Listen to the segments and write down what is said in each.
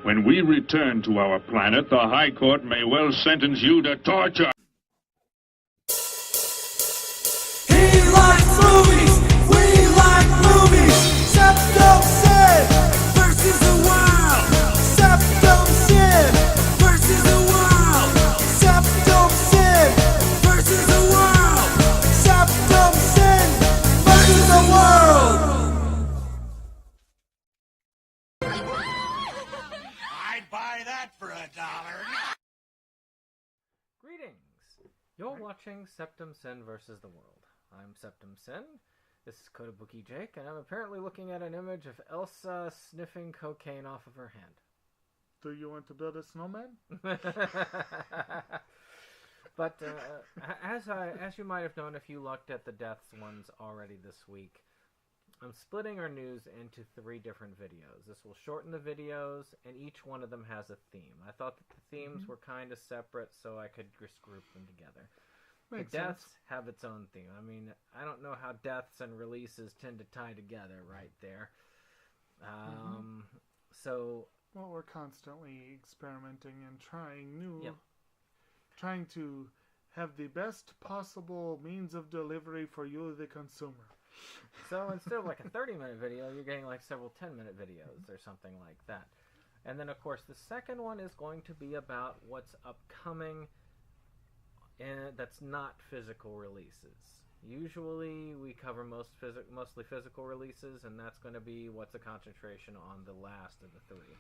When we return to our planet, the High Court may well sentence you to torture. He likes movies, we like movies. SeptumSin versus the world. SeptumSin versus the world. SeptumSin versus the world. SeptumSin versus the world. I'd buy that for $1. Greetings! You're watching SeptumSin versus the world. I'm SeptumSin. This is Kotobuki Jake, and I'm apparently looking at an image of Elsa sniffing cocaine off of her hand. Do you want to build a snowman? But as you might have known if you looked at the deaths ones already this week, I'm splitting our news into 3 different videos. This will shorten the videos, and each one of them has a theme. I thought that the themes were kind of separate, so I could just group them together. Makes the deaths sense. have its own theme. I mean, I don't know how deaths and releases tend to tie together right there. So... Well, we're constantly experimenting and trying new... Yep. Trying to have the best possible means of delivery for you, the consumer. So instead of like a 30-minute video, you're getting like several 10-minute videos or something like that. And then, of course, the second one is going to be about what's upcoming and that's not physical releases. Usually we cover mostly physical releases, and that's going to be what's a concentration on the last of the 3.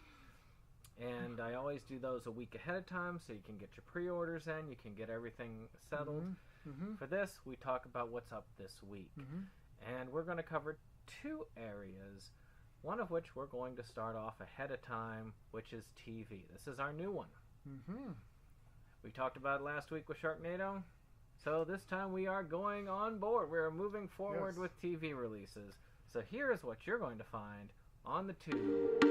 And I always do those a week ahead of time so you can get your pre-orders in, you can get everything settled. For this, we talk about what's up this week. And we're going to cover 2 areas, one of which we're going to start off ahead of time, which is TV. This is our new one. We talked about it last week with Sharknado, so this time we are going on board. We're moving forward with TV releases. So here is what you're going to find on the tube.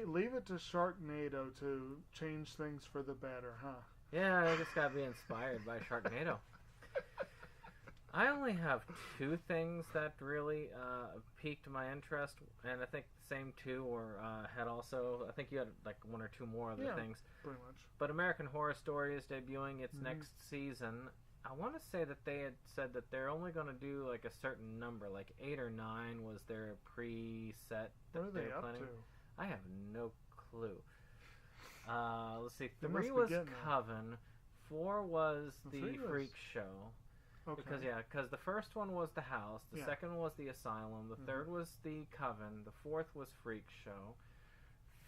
Leave it to Sharknado to change things for the better, huh? Yeah, I just gotta be inspired by Sharknado. I only have two things that really piqued my interest, and I think the same two had also. I think you had like one or two more other things. Pretty much. But American Horror Story is debuting its next season. I want to say that they had said that they're only going to do like a certain number, like 8 or 9 was their preset. What are they up planning. to? I have no clue. Let's see. They 3 must be was getting there. Coven. 4 was the 3 was- Freak Show. Okay. Because the first one was the House, the second was the Asylum, the third was the Coven, the fourth was Freak Show,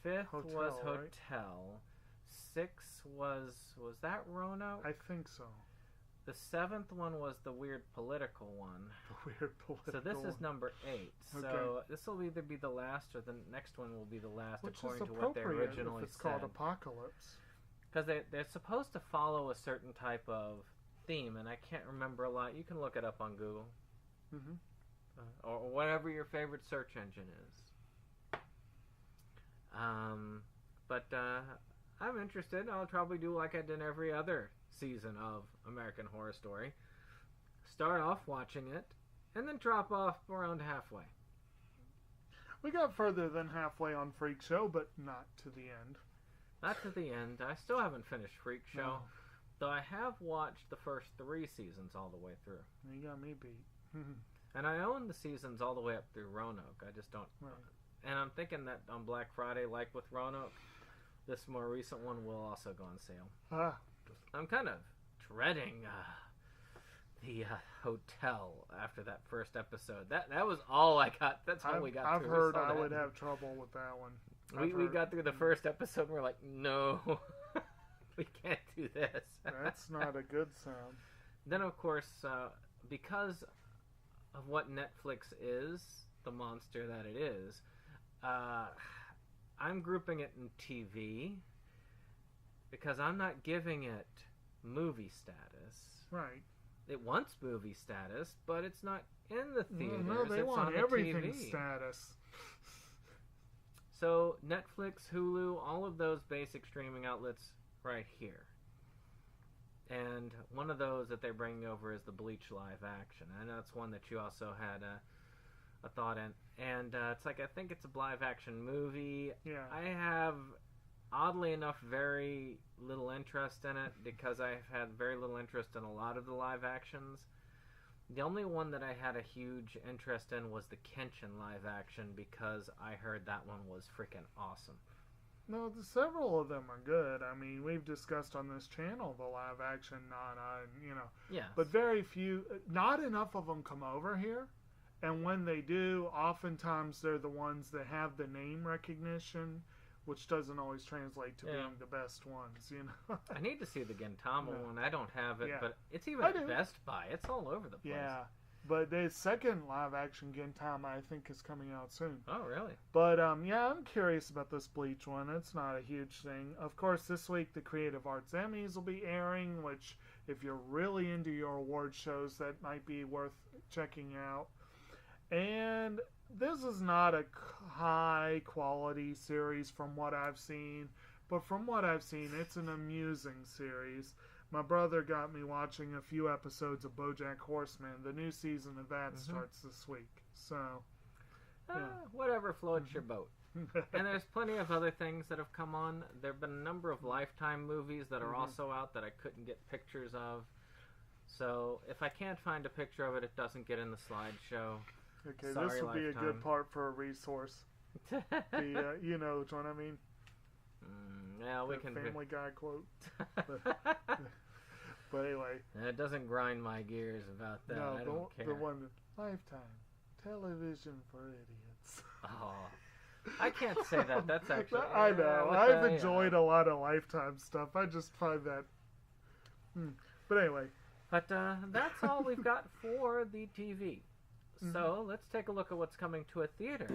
fifth was Hotel, right? Hotel, 6 was that Roanoke? I think so. The 7th one was the weird political one. The weird political. So this is number 8. So Okay. this will either be the last or the next one will be the last, Which according is to what they appropriate originally if it's said. called Apocalypse. Because they're supposed to follow a certain type of theme, and I can't remember a lot. You can look it up on Google. Mm-hmm. Or whatever your favorite search engine is. But I'm interested. I'll probably do like I did every other season of American Horror Story. Start off watching it, and then drop off around halfway. We got further than halfway on Freak Show, but not to the end. Not to the end. I still haven't finished Freak Show, No. though I have watched the first 3 seasons all the way through. You got me beat. And I own the seasons all the way up through Roanoke. I just don't... Right. And I'm thinking that on Black Friday, like with Roanoke, this more recent one will also go on sale. I'm kind of dreading the hotel after that first episode. That was all I got. That's all we got I've through. heard We saw I that. would have trouble with that one. We got through the first episode and we're like, no, we can't do this. That's not a good sound. Then, of course, because of what Netflix is, the monster that it is, I'm grouping it in TV because I'm not giving it movie status. Right. It wants movie status, but it's not in the theaters. No, they it's want on the everything TV. status. So Netflix, Hulu, all of those basic streaming outlets right here. And one of those that they're bringing over is the Bleach live action. And that's one that you also had a thought in. And it's like, I think it's a live action movie. Yeah. I have, oddly enough, very little interest in it because I've had very little interest in a lot of the live actions. The only one that I had a huge interest in was the Kenshin live action because I heard that one was freaking awesome. No, several of them are good. I mean, we've discussed on this channel the live action, Yeah. but very few, not enough of them come over here. And when they do, oftentimes they're the ones that have the name recognition, which doesn't always translate to being the best ones, I need to see the Gintama one. I don't have it, Yeah. but it's even I at do. Best Buy. It's all over the place. Yeah. But the second live action Gintama, I think, is coming out soon. Oh, really? But, yeah, I'm curious about this Bleach one. It's not a huge thing. Of course, this week the Creative Arts Emmys will be airing, which, if you're really into your award shows, that might be worth checking out. And this is not a high-quality series from what I've seen. But from what I've seen, it's an amusing series. My brother got me watching a few episodes of BoJack Horseman. The new season of that starts this week. So, Whatever floats your boat. And there's plenty of other things that have come on. There have been a number of Lifetime movies that are also out that I couldn't get pictures of. So if I can't find a picture of it, it doesn't get in the slideshow. okay, Sorry, this will be a good Lifetime. part for a resource. You know what I mean? Yeah, we The can. Family Guy quote. But anyway, It doesn't grind my gears about that. I don't care. the one, Lifetime, television for idiots. Oh, I can't say that. That's actually. I know. with I've the- enjoyed a lot of Lifetime stuff. I just find that. But anyway, But that's all we've got for the TV. So let's take a look at what's coming to a theater.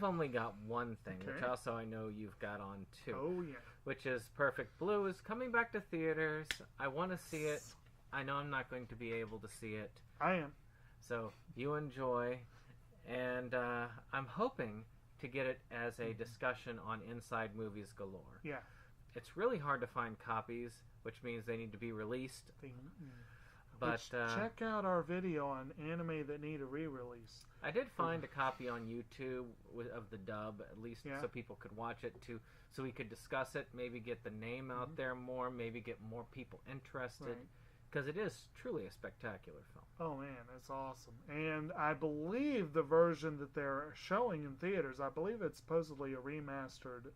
I've only got one thing, which Okay. also I know you've got on too. Oh, yeah. Which is Perfect Blue is coming back to theaters. I want to see it. I know I'm not going to be able to see it. I am. So you enjoy. And I'm hoping to get it as a discussion on Inside Movies Galore. Yeah. It's really hard to find copies, which means they need to be released. But check out our video on anime that need a re-release. I did find a copy on YouTube of the dub, at least Yeah. so people could watch it too, so we could discuss it, maybe get the name out there more, maybe get more people interested, Right. because it is truly a spectacular film. Oh man, it's awesome. And I believe the version that they're showing in theaters, I believe it's supposedly a remastered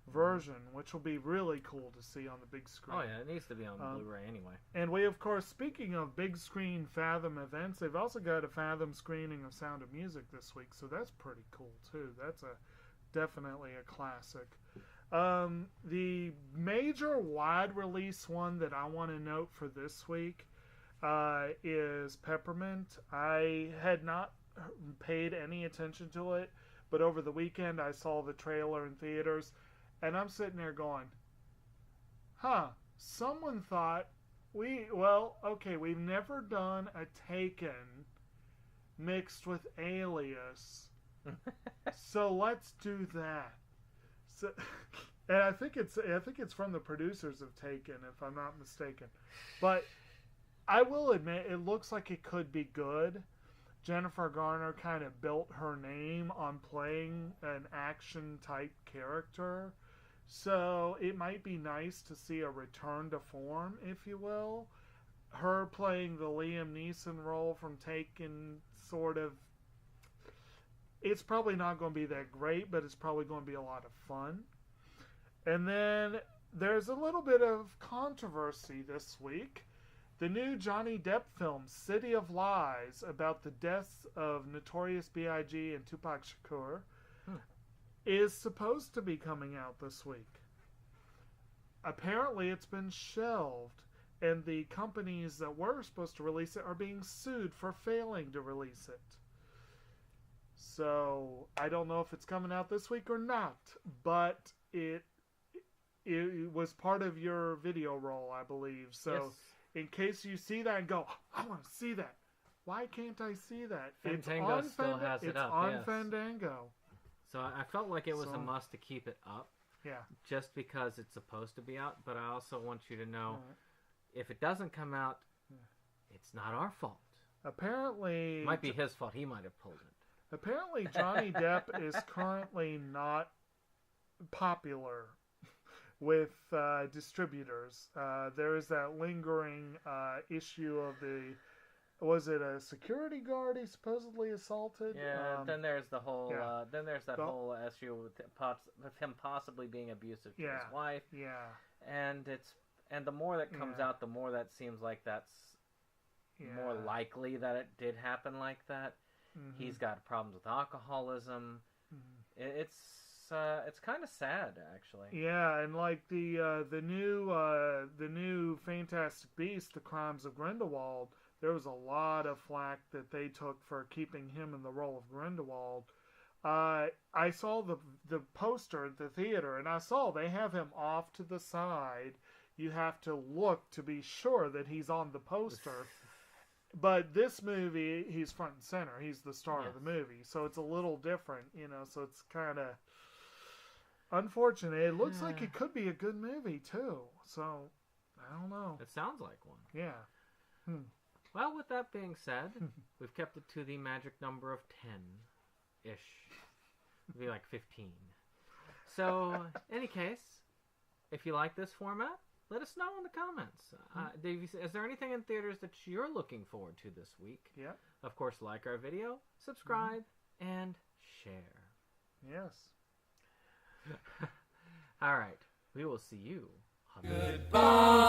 version, which will be really cool to see on the big screen. Oh yeah, it needs to be on Blu-ray anyway. And we, of course, speaking of big screen Fathom events, they've also got a Fathom screening of Sound of Music this week, so that's pretty cool too. That's definitely a classic. The major wide release one that I want to note for this week is Peppermint. I had not paid any attention to it, but over the weekend I saw the trailer in theaters, and I'm sitting there going, someone thought we've never done a Taken mixed with Alias, so let's do that. So, and I think it's from the producers of Taken, if I'm not mistaken. But I will admit, it looks like it could be good. Jennifer Garner kind of built her name on playing an action-type character. So it might be nice to see a return to form, if you will. Her playing the Liam Neeson role from Taken, sort of. It's probably not going to be that great, but it's probably going to be a lot of fun. And then there's a little bit of controversy this week. The new Johnny Depp film, City of Lies, about the deaths of Notorious B.I.G. and Tupac Shakur, is supposed to be coming out this week. Apparently it's been shelved, and the companies that were supposed to release it are being sued for failing to release it. So I don't know if it's coming out this week or not, but it was part of your video roll, I believe. So Yes. in case you see that and go, I want to see that. Why can't I see that? Fandango still has it up, It's on yes. Fandango. So I felt like it was a So- must to keep it up, Yeah. just because it's supposed to be out. But I also want you to know, if it doesn't come out, it's not our fault. Apparently, It might be his fault. He might have pulled it. Apparently, Johnny Depp is currently not popular with distributors. There is that lingering issue of was it a security guard he supposedly assaulted? Yeah. Then there's the whole. yeah. Then there's that The- whole issue with him possibly being abusive to Yeah. his wife, Yeah. and the more that comes Yeah. out, the more that seems like that's Yeah. more likely that it did happen like that. Mhm. He's got problems with alcoholism. Mhm. It's kind of sad, actually. Yeah, and like the new Fantastic Beasts, The Crimes of Grindelwald, there was a lot of flack that they took for keeping him in the role of Grindelwald. I saw the poster at the theater, and I saw they have him off to the side. You have to look to be sure that he's on the poster. But this movie, he's front and center. He's the star of the movie. So it's a little different, so it's kind of unfortunate. It looks like it could be a good movie, too. So, I don't know. It sounds like one. Yeah. Well, with that being said, we've kept it to the magic number of 10-ish. It'd be like 15. So, any case, if you like this format, let us know in the comments. Is there anything in theaters that you're looking forward to this week? Yeah. Of course, like our video, subscribe, and share. Yes. All right. We will see you on the Goodbye.